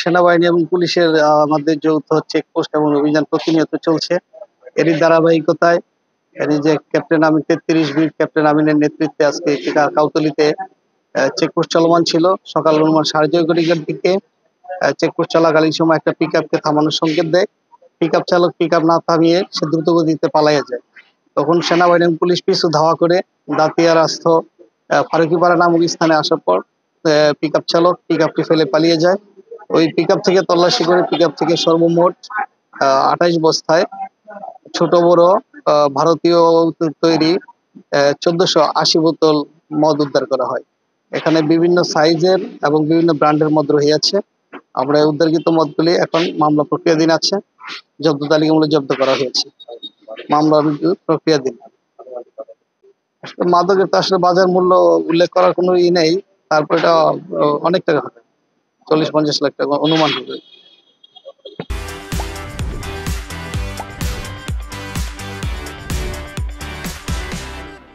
সেনাবাহিনী এবং পুলিশের মধ্যে যৌথ চেকপোস্ট এবং অভিযান প্রতিনিয়ত চলছে। এরই ধারাবাহিকতায় এরই যে ক্যাপ্টেন আমিন 33 বীর ক্যাপ্টেন আমিনের নেতৃত্বে আজকে কাউতলীতে চেকপোস্ট চলমান ছিল। সকাল অনুমান 6:30 দিকে চেকপোস্ট চলাকালীন সময় একটা পিকআপকে থামানোর সংকেত দেয়। পিকআপ চালক পিকআপ না থামিয়ে সে দ্রুত গতিতে পালাইয়া যায়। তখন সেনাবাহিনী এবং পুলিশ পিছু ধাওয়া করে দাতিয়া রাস্থ ফারুকিপাড়া নামক স্থানে আসার পর পিকআপ চালক পিকআপটি ফেলে পালিয়ে যায়। ওই পিকআপ থেকে তল্লাশি করে পিকআপ থেকে সর্বমোট 28 বস্তায় ছোট বড় ভারতীয় তৈরি 1480 বোতল মদ উদ্ধার করা হয়। এখানে বিভিন্ন সাইজের এবং বিভিন্ন ব্র্যান্ডের মদ রহিয়াছে। আমরা উদ্ধারকৃত মদগুলি এখন মামলা প্রক্রিয়াধীন আছে। জব্দ তালিকামূলক জব্দ করা হয়েছে। মামলা প্রক্রিয়াধীন। মাদকের তো আসলে বাজার মূল্য উল্লেখ করার কোনো নেই। তারপর এটা অনেক টাকা হবে, 40-50 লাখ টাকা অনুমান হবে।